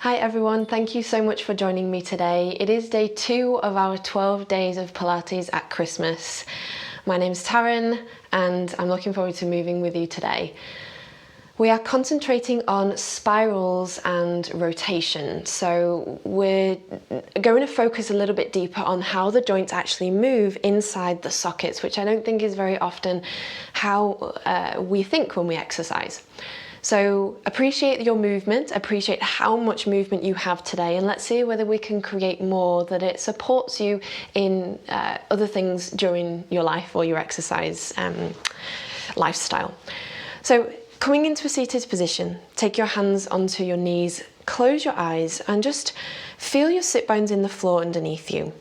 Hi everyone, thank you so much for joining me today. It is day 2 of our 12 days of Pilates at Christmas. My name is Taryn and I'm looking forward to moving with you today. We are concentrating on spirals and rotation. So we're going to focus a little bit deeper on how the joints actually move inside the sockets, which I don't think is very often how we think when we exercise. So appreciate your movement, appreciate how much movement you have today, and let's see whether we can create more that it supports you in other things during your life or your exercise lifestyle. So coming into a seated position, take your hands onto your knees, close your eyes and just feel your sit bones in the floor underneath you.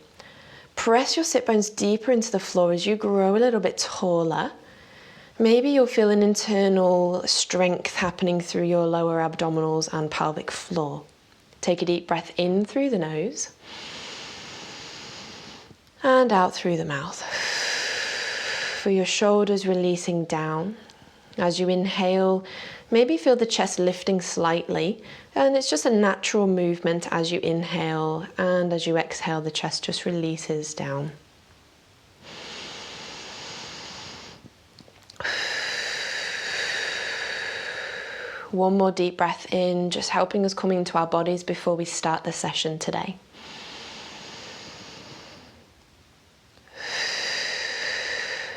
Press your sit bones deeper into the floor as you grow a little bit taller. Maybe you'll feel an internal strength happening through your lower abdominals and pelvic floor. Take a deep breath in through the nose and out through the mouth. Feel your shoulders releasing down. As you inhale, maybe feel the chest lifting slightly, and it's just a natural movement as you inhale, and as you exhale, the chest just releases down. One more deep breath in, just helping us come into our bodies before we start the session today.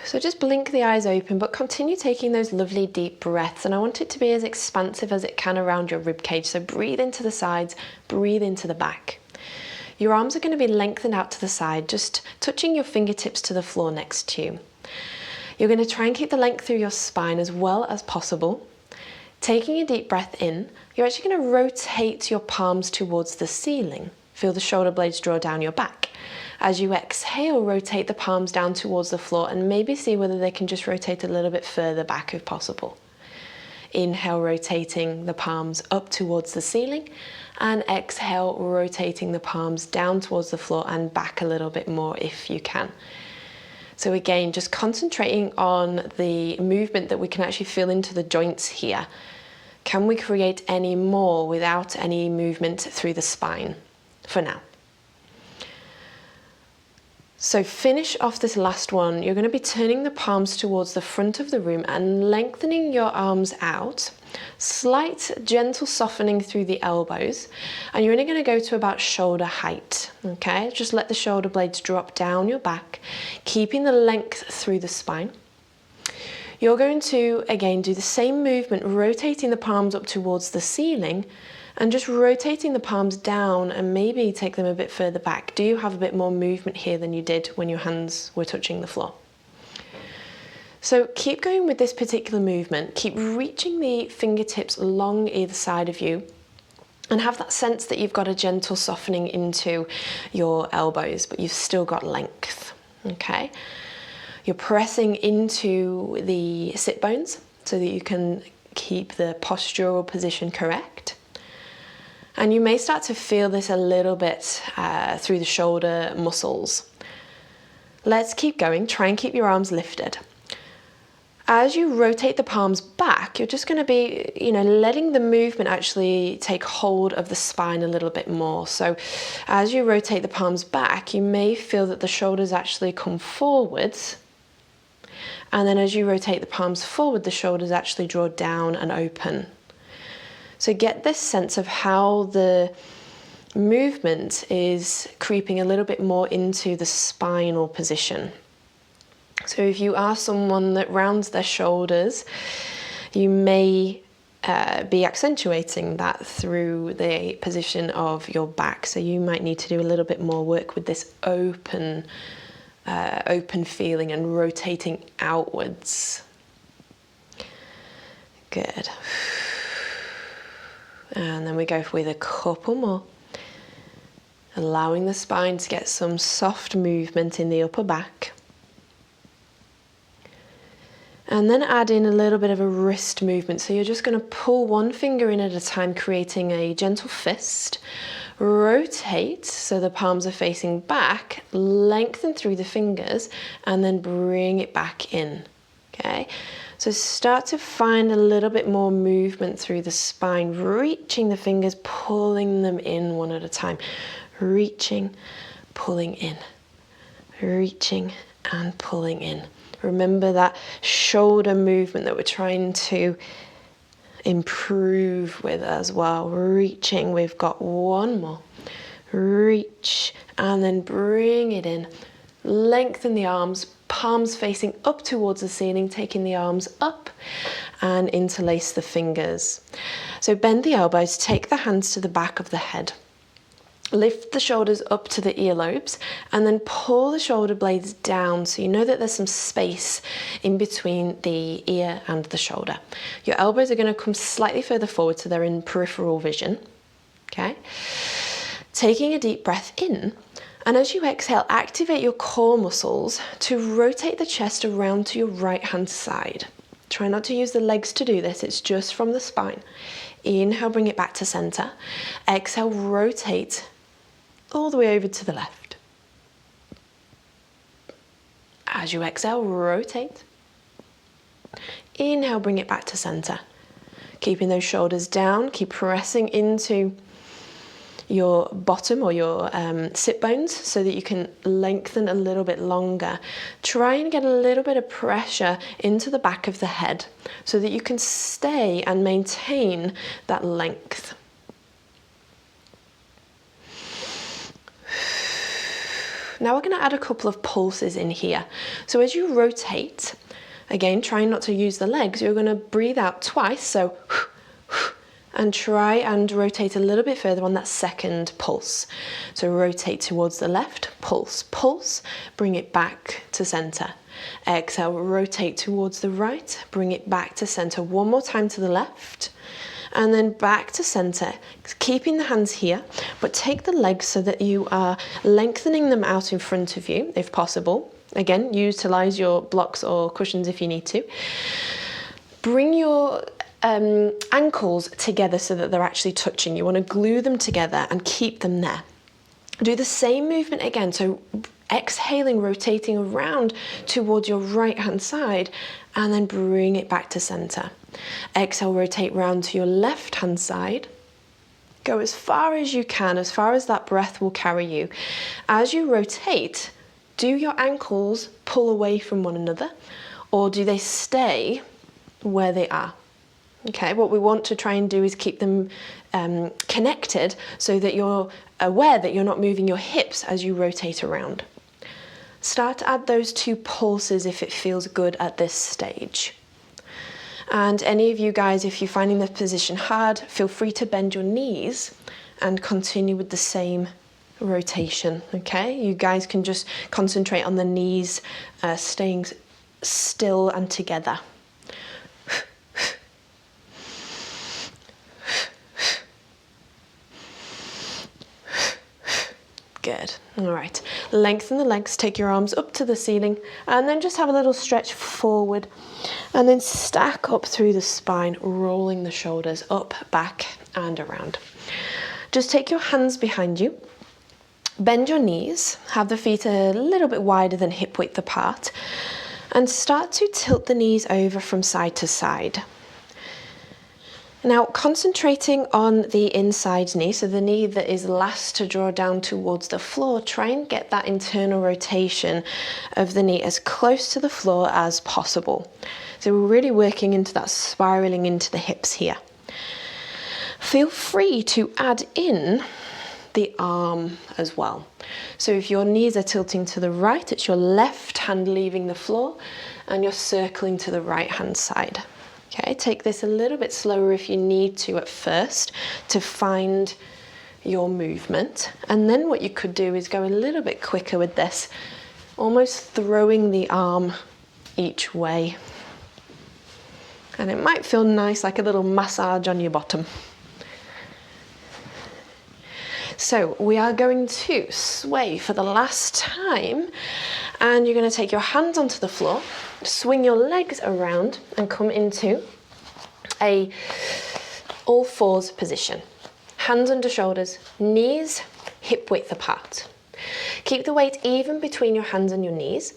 So just blink the eyes open, but continue taking those lovely deep breaths. And I want it to be as expansive as it can around your rib cage. So breathe into the sides, breathe into the back. Your arms are going to be lengthened out to the side, just touching your fingertips to the floor next to you. You're going to try and keep the length through your spine as well as possible. Taking a deep breath in, you're actually going to rotate your palms towards the ceiling. Feel the shoulder blades draw down your back. As you exhale, rotate the palms down towards the floor and maybe see whether they can just rotate a little bit further back if possible. Inhale, rotating the palms up towards the ceiling, and exhale, rotating the palms down towards the floor and back a little bit more if you can. So again, just concentrating on the movement that we can actually feel into the joints here. Can we create any more without any movement through the spine for now? So finish off this last one. You're going to be turning the palms towards the front of the room and lengthening your arms out. Slight gentle softening through the elbows, and you're only going to go to about shoulder height. Okay, just let the shoulder blades drop down your back, keeping the length through the spine. You're going to again do the same movement, rotating the palms up towards the ceiling and just rotating the palms down and maybe take them a bit further back. Do you have a bit more movement here than you did when your hands were touching the floor? So keep going with this particular movement. Keep reaching the fingertips along either side of you and have that sense that you've got a gentle softening into your elbows, but you've still got length, okay? You're pressing into the sit bones so that you can keep the postural position correct. And you may start to feel this a little bit through the shoulder muscles. Let's keep going. Try and keep your arms lifted. As you rotate the palms back, you're just going to be, letting the movement actually take hold of the spine a little bit more. So as you rotate the palms back, you may feel that the shoulders actually come forwards. And then as you rotate the palms forward, the shoulders actually draw down and open. So get this sense of how the movement is creeping a little bit more into the spinal position. So if you are someone that rounds their shoulders, you may be accentuating that through the position of your back. So you might need to do a little bit more work with this open feeling and rotating outwards. Good. And then we go with a couple more, allowing the spine to get some soft movement in the upper back. And then add in a little bit of a wrist movement. So you're just going to pull one finger in at a time, creating a gentle fist. Rotate so the palms are facing back, lengthen through the fingers, and then bring it back in. Okay, So start to find a little bit more movement through the spine, reaching the fingers, pulling them in one at a time. Reaching, pulling in. Reaching and pulling in. Remember that shoulder movement that we're trying to improve with as well. Reaching, we've got one more. Reach and then bring it in. Lengthen the arms, palms facing up towards the ceiling, taking the arms up and interlace the fingers. So bend the elbows, take the hands to the back of the head. Lift the shoulders up to the earlobes and then pull the shoulder blades down so you know that there's some space in between the ear and the shoulder. Your elbows are going to come slightly further forward so they're in peripheral vision. Okay? Taking a deep breath in, and as you exhale, activate your core muscles to rotate the chest around to your right hand side. Try not to use the legs to do this, it's just from the spine. Inhale, bring it back to center. Exhale, rotate all the way over to the left. As you exhale, rotate. Inhale, bring it back to center. Keeping those shoulders down, keep pressing into your bottom or your sit bones so that you can lengthen a little bit longer. Try and get a little bit of pressure into the back of the head so that you can stay and maintain that length. Now we're going to add a couple of pulses in here. So as you rotate, again, trying not to use the legs, you're going to breathe out twice, so and try and rotate a little bit further on that second pulse. So rotate towards the left, pulse, pulse, bring it back to center. Exhale, rotate towards the right, bring it back to center. One more time to the left, and then back to center, keeping the hands here, but take the legs so that you are lengthening them out in front of you, if possible. Again, utilize your blocks or cushions if you need to. Bring your ankles together so that they're actually touching. You want to glue them together and keep them there. Do the same movement again, so exhaling, rotating around towards your right hand side, and then bring it back to center. Exhale, rotate round to your left hand side. Go as far as you can, as far as that breath will carry you. As you rotate, do your ankles pull away from one another, or do they stay where they are? Okay, what we want to try and do is keep them connected so that you're aware that you're not moving your hips as you rotate around. Start to add those 2 pulses if it feels good at this stage. And any of you guys, if you're finding this position hard, feel free to bend your knees and continue with the same rotation, okay? You guys can just concentrate on the knees staying still and together. Good. All right. Lengthen the legs, take your arms up to the ceiling, and then just have a little stretch forward, and then stack up through the spine, rolling the shoulders up, back, and around. Just take your hands behind you, bend your knees, have the feet a little bit wider than hip width apart, and start to tilt the knees over from side to side. Now, concentrating on the inside knee, so the knee that is last to draw down towards the floor, try and get that internal rotation of the knee as close to the floor as possible. So we're really working into that spiraling into the hips here. Feel free to add in the arm as well. So if your knees are tilting to the right, it's your left hand leaving the floor and you're circling to the right hand side. Okay, take this a little bit slower if you need to at first to find your movement. And then what you could do is go a little bit quicker with this, almost throwing the arm each way. And it might feel nice, like a little massage on your bottom. So we are going to sway for the last time, and you're going to take your hands onto the floor, swing your legs around and come into a all fours position. Hands under shoulders, knees hip width apart. Keep the weight even between your hands and your knees,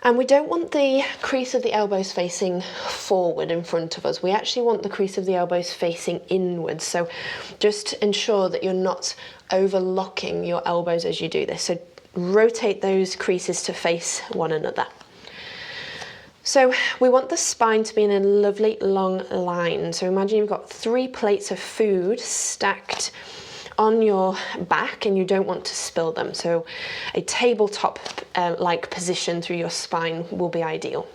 And we don't want the crease of the elbows facing forward in front of us. We actually want the crease of the elbows facing inwards. So just ensure that you're not overlocking your elbows as you do this. So rotate those creases to face one another. So we want the spine to be in a lovely long line. So imagine you've got 3 plates of food stacked on your back and you don't want to spill them. So a tabletop like position through your spine will be ideal.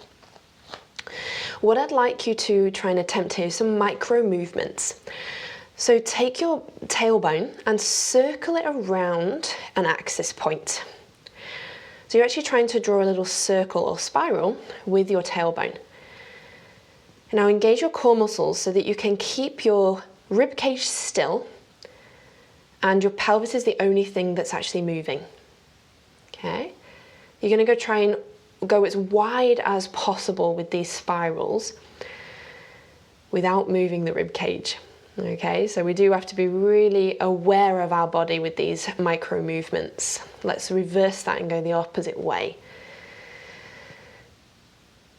What I'd like you to try and attempt here is some micro movements. So take your tailbone and circle it around an axis point. So you're actually trying to draw a little circle or spiral with your tailbone. Now engage your core muscles so that you can keep your rib cage still and your pelvis is the only thing that's actually moving. Okay? You're going to try and go as wide as possible with these spirals without moving the rib cage. Okay, so we do have to be really aware of our body with these micro movements. Let's reverse that and go the opposite way.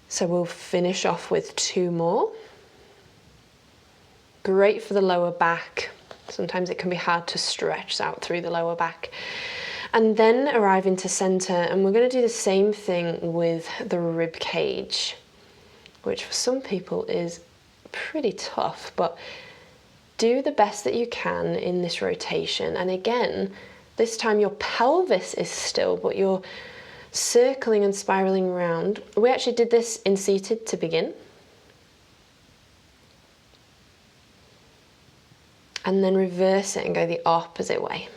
So we'll finish off with 2 more. Great for the lower back. Sometimes it can be hard to stretch out through the lower back. And then arrive into center, and we're going to do the same thing with the rib cage, which for some people is pretty tough, but do the best that you can in this rotation. And again, this time your pelvis is still, but you're circling and spiraling around. We actually did this in seated to begin. And then reverse it and go the opposite way.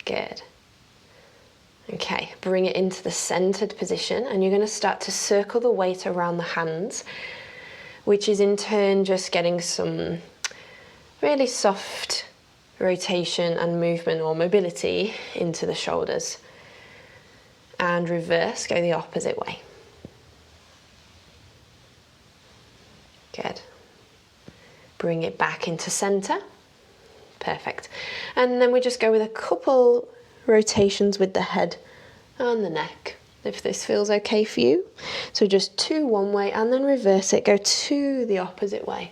Good. Okay, bring it into the centered position, and you're going to start to circle the weight around the hands, which is in turn just getting some really soft rotation and movement or mobility into the shoulders. And reverse, go the opposite way. Good. Bring it back into center. Perfect. And then we just go with a couple rotations with the head and the neck, if this feels okay for you. So just 2 one way and then reverse it, go 2 the opposite way.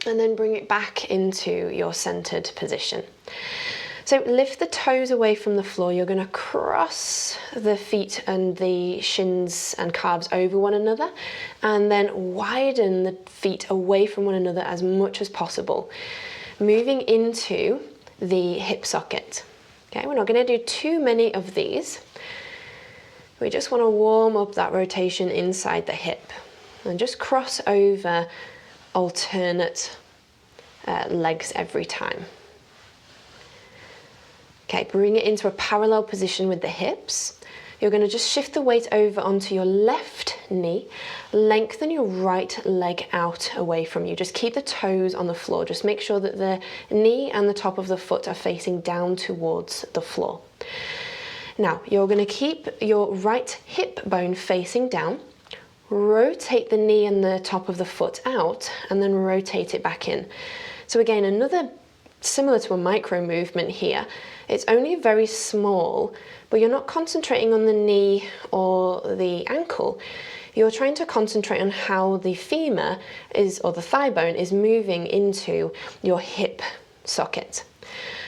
And then bring it back into your centered position. So lift the toes away from the floor. You're going to cross the feet and the shins and calves over one another, and then widen the feet away from one another as much as possible, moving into the hip socket. Okay, we're not going to do too many of these. We just want to warm up that rotation inside the hip and just cross over alternate legs every time. Okay, bring it into a parallel position with the hips. You're going to just shift the weight over onto your left knee, lengthen your right leg out away from you. Just keep the toes on the floor. Just make sure that the knee and the top of the foot are facing down towards the floor. Now, you're going to keep your right hip bone facing down, rotate the knee and the top of the foot out, and then rotate it back in. So again, another similar to a micro movement here. It's only very small, but you're not concentrating on the knee or the ankle. You're trying to concentrate on how the femur is, or the thigh bone is moving into your hip socket.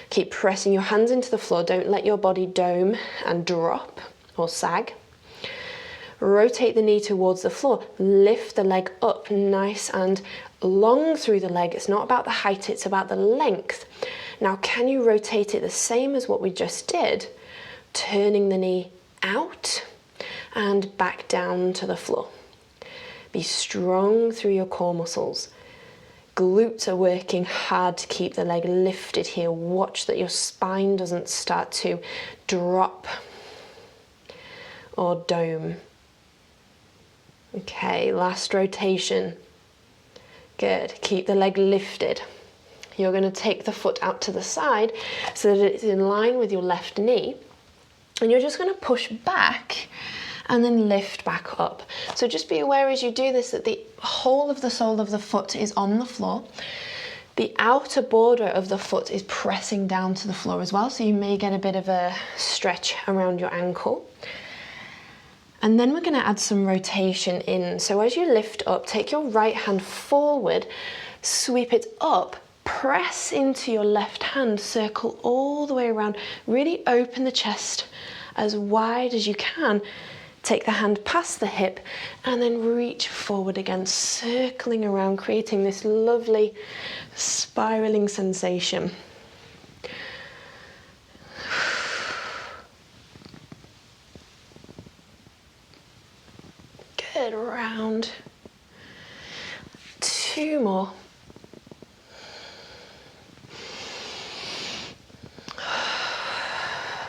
Keep pressing your hands into the floor. Don't let your body dome and drop or sag. Rotate the knee towards the floor. Lift the leg up nice and long through the leg. It's not about the height, it's about the length. Now, can you rotate it the same as what we just did? Turning the knee out and back down to the floor. Be strong through your core muscles. Glutes are working hard to keep the leg lifted here. Watch that your spine doesn't start to drop or dome. Okay, last rotation. Good, keep the leg lifted. You're going to take the foot out to the side so that it's in line with your left knee. And you're just going to push back and then lift back up. So just be aware as you do this that the whole of the sole of the foot is on the floor. The outer border of the foot is pressing down to the floor as well, so you may get a bit of a stretch around your ankle. And then we're going to add some rotation in. So as you lift up, take your right hand forward, sweep it up, press into your left hand, circle all the way around, really open the chest as wide as you can. Take the hand past the hip and then reach forward again, circling around, creating this lovely spiraling sensation. Good, round. 2 more.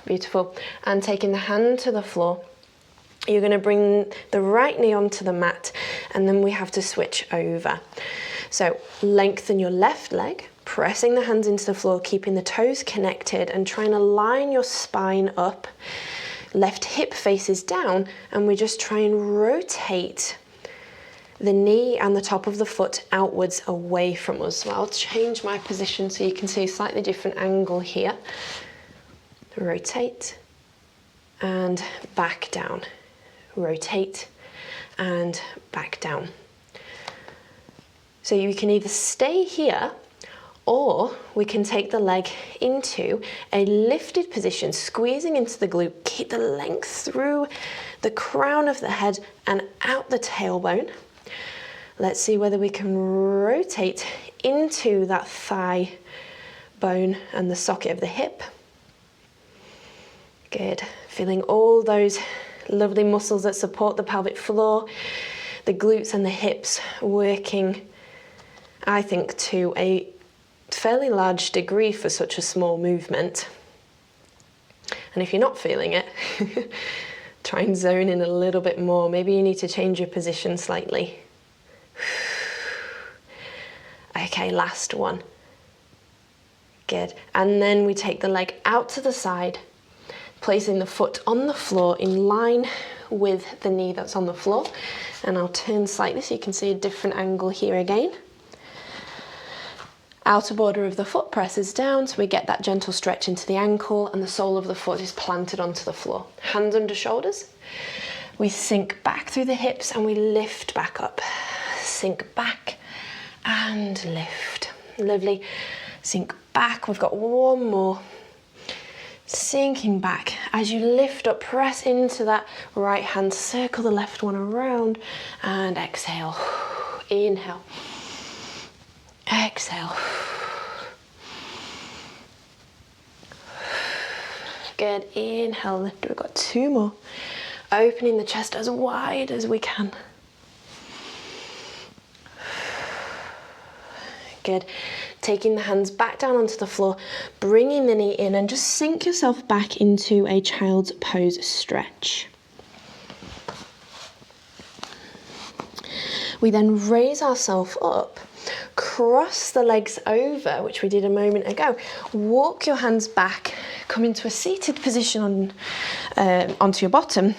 Beautiful. And taking the hand to the floor, you're going to bring the right knee onto the mat, and then we have to switch over. So lengthen your left leg, pressing the hands into the floor, keeping the toes connected and trying to line your spine up. Left hip faces down, and we just try and rotate the knee and the top of the foot outwards away from us. So I'll change my position so you can see a slightly different angle here. Rotate and back down. Rotate and back down. So you can either stay here, or we can take the leg into a lifted position, squeezing into the glute. Keep the length through the crown of the head and out the tailbone. Let's see whether we can rotate into that thigh bone and the socket of the hip. Good. Feeling all those lovely muscles that support the pelvic floor, the glutes and the hips working, I think, to a fairly large degree for such a small movement. And if you're not feeling it, try and zone in a little bit more. Maybe you need to change your position slightly. Okay, last one. Good. And then we take the leg out to the side, placing the foot on the floor in line with the knee that's on the floor. And I'll turn slightly so you can see a different angle here again. Outer border of the foot presses down, so we get that gentle stretch into the ankle, and the sole of the foot is planted onto the floor. Hands under shoulders. We sink back through the hips and we lift back up. Sink back and lift. Lovely. Sink back. We've got one more. Sinking back. As you lift up, press into that right hand, circle the left one around, and exhale. Inhale. Exhale. Good. Inhale, lift. We've got 2 more. Opening the chest as wide as we can. Good. Taking the hands back down onto the floor, bringing the knee in, and just sink yourself back into a child's pose stretch. We then raise ourselves up, cross the legs over, which we did a moment ago. Walk your hands back, come into a seated position onto your bottom.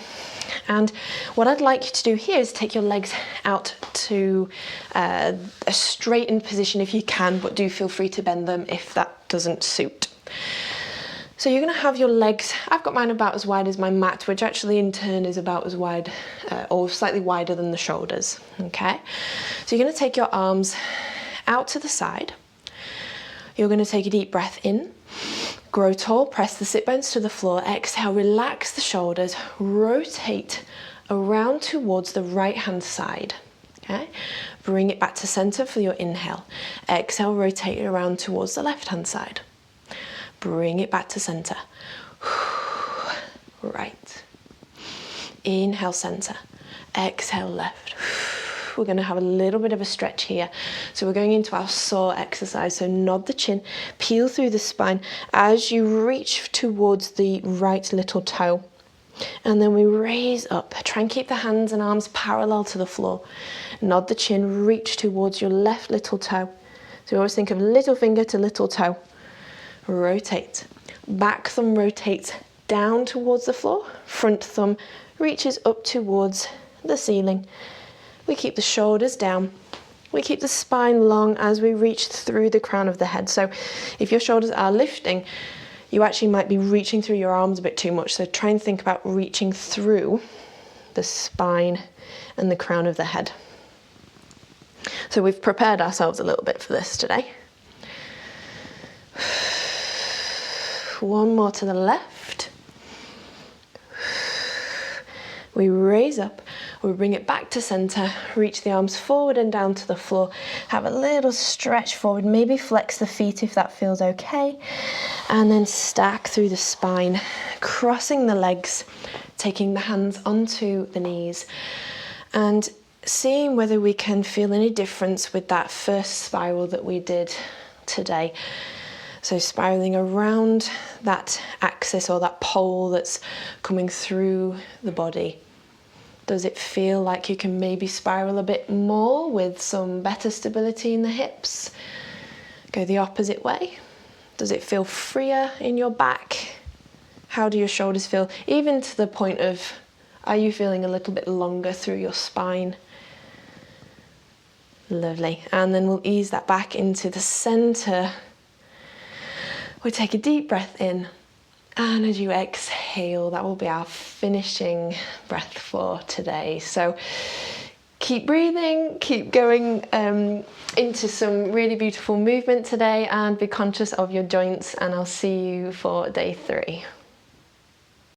And what I'd like you to do here is take your legs out to a straightened position if you can, but do feel free to bend them if that doesn't suit. So you're going to have your legs, I've got mine about as wide as my mat, which actually in turn is about as wide or slightly wider than the shoulders. Okay, so you're going to take your arms out to the side. You're going to take a deep breath in. Grow tall, press the sit bones to the floor, exhale, relax the shoulders, rotate around towards the right hand side, okay? Bring it back to center for your inhale. Exhale, rotate it around towards the left hand side. Bring it back to center. Right. Inhale, center. Exhale, left. We're going to have a little bit of a stretch here. So we're going into our saw exercise. So nod the chin, peel through the spine as you reach towards the right little toe. And then we raise up. Try and keep the hands and arms parallel to the floor. Nod the chin, reach towards your left little toe. So you always think of little finger to little toe. Rotate. Back thumb rotates down towards the floor. Front thumb reaches up towards the ceiling. We keep the shoulders down, We keep the spine long as we reach through the crown of the head. So if your shoulders are lifting, you actually might be reaching through your arms a bit too much. So try and think about reaching through the spine and the crown of the head. So we've prepared ourselves a little bit for this today. One more to the left. We raise up, we bring it back to center, reach the arms forward and down to the floor, have a little stretch forward, maybe flex the feet if that feels okay, and then stack through the spine, crossing the legs, taking the hands onto the knees, and seeing whether we can feel any difference with that first spiral that we did today. So spiraling around that axis or that pole that's coming through the body. Does it feel like you can maybe spiral a bit more with some better stability in the hips? Go the opposite way. Does it feel freer in your back? How do your shoulders feel? Even to the point of, are you feeling a little bit longer through your spine? Lovely. And then we'll ease that back into the center. We'll take a deep breath in. And as you exhale, that will be our finishing breath for today. So keep breathing, keep going into some really beautiful movement today, and be conscious of your joints, and I'll see you for day 3.